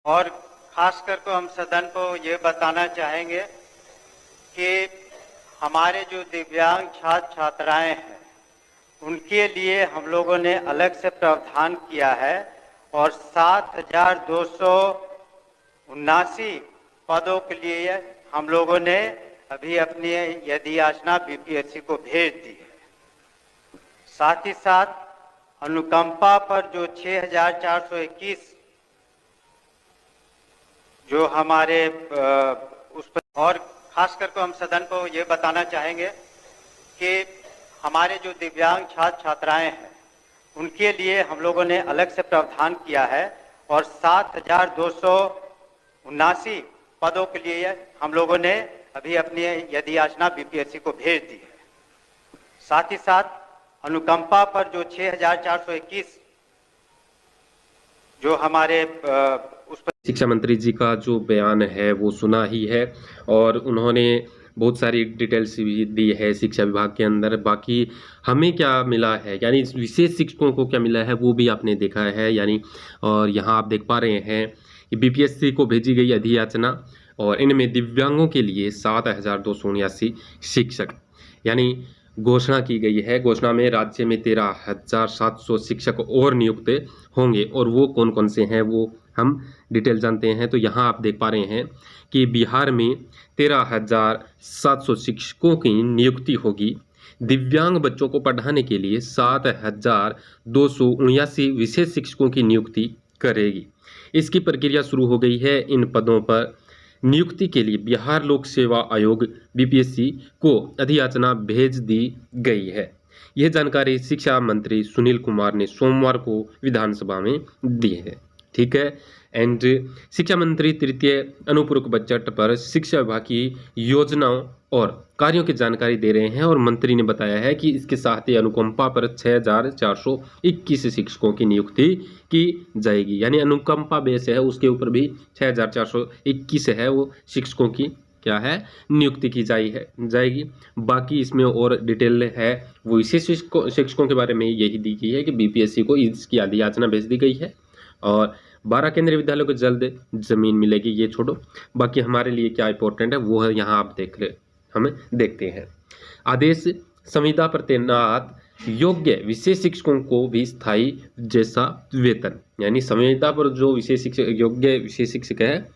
और खास करके हम सदन को ये बताना चाहेंगे कि हमारे जो दिव्यांग छात्र छात्राएं हैं उनके लिए हम लोगों ने अलग से प्रावधान किया है और 7,279 पदों के लिए हम लोगों ने अभी अपनी यदि याचना बीपीएससी को भेज दी है। साथ ही साथ अनुकंपा पर जो 6,421 जो हमारे उस पर और खास करके हम सदन को ये बताना चाहेंगे कि हमारे जो दिव्यांग छात्र छात्राएं हैं उनके लिए हम लोगों ने अलग से प्रावधान किया है और 7,279 पदों के लिए हम लोगों ने अभी अपनी यदि याचना बीपीएससी को भेज दी है। साथ ही साथ अनुकंपा पर जो 6,421 जो हमारे उस पर शिक्षा मंत्री जी का जो बयान है वो सुना ही है और उन्होंने बहुत सारी डिटेल्स भी दी है शिक्षा विभाग के अंदर। बाकी हमें क्या मिला है यानी विशेष शिक्षकों को क्या मिला है वो भी आपने देखा है यानी। और यहाँ आप देख पा रहे हैं कि बीपीएससी को भेजी गई अधियाचना और इनमें दिव्यांगों के लिए 7,279 शिक्षक यानी घोषणा की गई है। घोषणा में राज्य में 13,700 शिक्षक और नियुक्त होंगे और वो कौन कौन से हैं वो हम डिटेल जानते हैं। तो यहाँ आप देख पा रहे हैं कि बिहार में 13,700 शिक्षकों की नियुक्ति होगी। दिव्यांग बच्चों को पढ़ाने के लिए 7,279 विशेष शिक्षकों की नियुक्ति करेगी। इसकी प्रक्रिया शुरू हो गई है। इन पदों पर नियुक्ति के लिए बिहार लोक सेवा आयोग बीपीएससी को अधियाचना भेज दी गई है। यह जानकारी शिक्षा मंत्री सुनील कुमार ने सोमवार को विधानसभा में दी है। ठीक है। एंड शिक्षा मंत्री तृतीय अनुपूरक बजट पर शिक्षा विभाग की योजनाओं और कार्यों की जानकारी दे रहे हैं और मंत्री ने बताया है कि इसके साथ ही अनुकंपा पर 6,421 शिक्षकों की नियुक्ति की जाएगी। यानी अनुकंपा बेस है उसके ऊपर भी 6,421 है वो शिक्षकों की क्या है नियुक्ति की जाएगी। बाकी इसमें और डिटेल है वो इसी शिक्षकों के बारे में यही दी गई है कि बीपीएससी को इसकी अधियाचना भेज दी गई है और 12 केंद्रीय विद्यालयों को जल्द जमीन मिलेगी। ये छोड़ो, बाकी हमारे लिए क्या इंपॉर्टेंट है वो है यहाँ आप हमें देखते हैं। आदेश संविदा पर तैनात योग्य विशेष शिक्षकों को भी स्थायी जैसा वेतन यानी संविदा पर जो विशेष शिक्षक योग्य विशेष शिक्षक है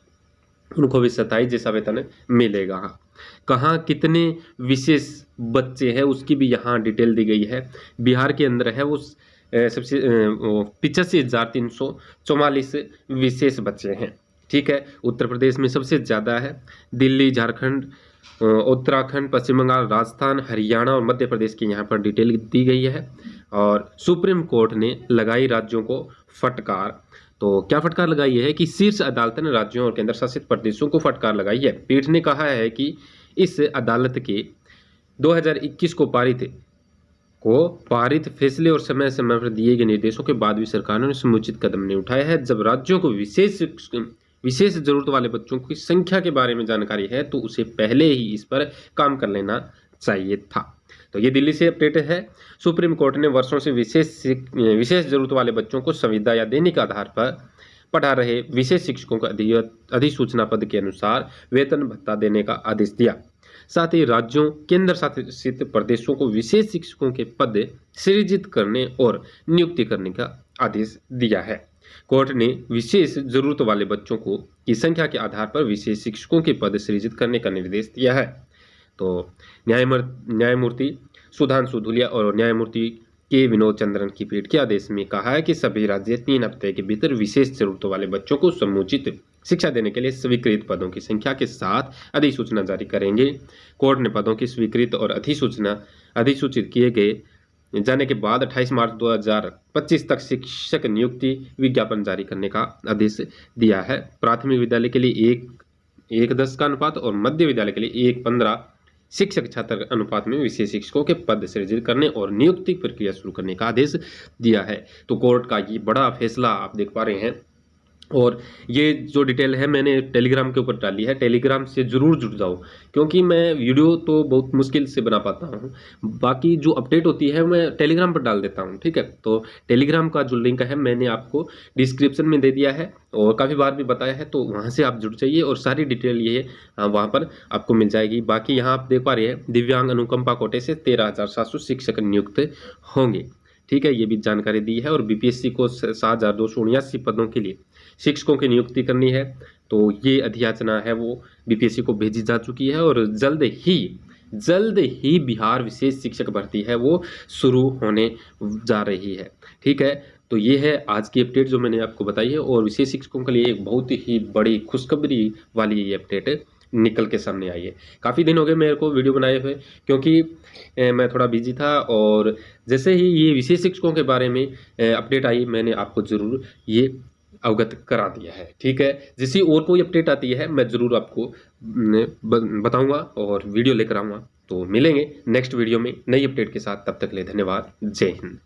उनको भी स्थायी जैसा वेतन मिलेगा। कहाँ कितने विशेष बच्चे हैं उसकी भी यहाँ डिटेल दी गई है। बिहार के अंदर है वो सबसे 85,344 विशेष बच्चे हैं। ठीक है। उत्तर प्रदेश में सबसे ज़्यादा है। दिल्ली, झारखंड, उत्तराखंड, पश्चिम बंगाल, राजस्थान, हरियाणा और मध्य प्रदेश की यहाँ पर डिटेल दी गई है। और सुप्रीम कोर्ट ने लगाई राज्यों को फटकार। तो क्या फटकार लगाई है कि शीर्ष अदालत ने राज्यों और केंद्र शासित प्रदेशों को फटकार लगाई है। पीठ ने कहा है कि इस अदालत के 2021 को पारित फैसले और समय समय पर दिए गए निर्देशों के बाद भी सरकार ने समुचित कदम नहीं उठाया है। जब राज्यों को विशेष जरूरत वाले बच्चों की संख्या के बारे में जानकारी है तो उसे पहले ही इस पर काम कर लेना चाहिए था। तो ये दिल्ली से अपडेट है। सुप्रीम कोर्ट ने वर्षों से विशेष जरूरत वाले बच्चों को संविदा या दैनिक आधार पर पढ़ा रहे विशेष शिक्षकों को अधिसूचना पद के अनुसार वेतन भत्ता देने का आदेश दिया। साथ ही राज्यों केंद्र शासित प्रदेशों को विशेष शिक्षकों के पद सृजित करने और नियुक्ति करने का आदेश दिया है। कोर्ट ने विशेष जरूरत वाले बच्चों को की संख्या के आधार पर विशेष शिक्षकों के पद सृजित करने का निर्देश दिया है। तो न्यायमूर्ति सुधांशु धूलिया और न्यायमूर्ति के विनोद चंद्रन की पीठ के आदेश में कहा है कि सभी राज्य 3 हफ्ते के भीतर विशेष जरूरतों वाले बच्चों को समुचित शिक्षा देने के लिए स्वीकृत पदों की संख्या के साथ अधिसूचना जारी करेंगे। कोर्ट ने पदों की स्वीकृत और अधिसूचित किए गए जाने के बाद 28 मार्च 2025 तक शिक्षक नियुक्ति विज्ञापन जारी करने का आदेश दिया है। प्राथमिक विद्यालय के लिए 1:10 का अनुपात और मध्य विद्यालय के लिए 1:15 शिक्षक छात्र अनुपात में विशेष शिक्षकों के पद सृजित करने और नियुक्ति प्रक्रिया शुरू करने का आदेश दिया है। तो कोर्ट का ये बड़ा फैसला आप देख पा रहे हैं और ये जो डिटेल है मैंने टेलीग्राम के ऊपर डाली है, टेलीग्राम से ज़रूर जुड़ जाओ, क्योंकि मैं वीडियो तो बहुत मुश्किल से बना पाता हूँ, बाकी जो अपडेट होती है मैं टेलीग्राम पर डाल देता हूँ, ठीक है। तो टेलीग्राम का जो लिंक है मैंने आपको डिस्क्रिप्शन में दे दिया है और काफ़ी बार भी बताया है, तो वहाँ से आप जुड़ जाइए और सारी डिटेल ये वहाँ पर आपको मिल जाएगी। बाकी यहाँ आप देख पा रहे हैं दिव्यांग अनुकंपा कोटे से 13,700 शिक्षक नियुक्त होंगे, ठीक है, ये भी जानकारी दी है। और बीपीएससी को 7,279 पदों के लिए शिक्षकों की नियुक्ति करनी है, तो ये अधियाचना है वो बीपीएससी को भेजी जा चुकी है और जल्द ही बिहार विशेष शिक्षक भर्ती है वो शुरू होने जा रही है, ठीक है। तो ये है आज की अपडेट जो मैंने आपको बताई है और विशेष शिक्षकों के लिए एक बहुत ही बड़ी खुशखबरी वाली ये अपडेट निकल के सामने आई है। काफ़ी दिन हो गए मेरे को वीडियो बनाए हुए, क्योंकि मैं थोड़ा बिजी था और जैसे ही ये विशेष शिक्षकों के बारे में अपडेट आई मैंने आपको ज़रूर ये अवगत करा दिया है, ठीक है। जैसी और कोई अपडेट आती है मैं ज़रूर आपको बताऊंगा और वीडियो लेकर आऊँगा। तो मिलेंगे नेक्स्ट वीडियो में नई अपडेट के साथ, तब तक के लिए धन्यवाद, जय हिंद।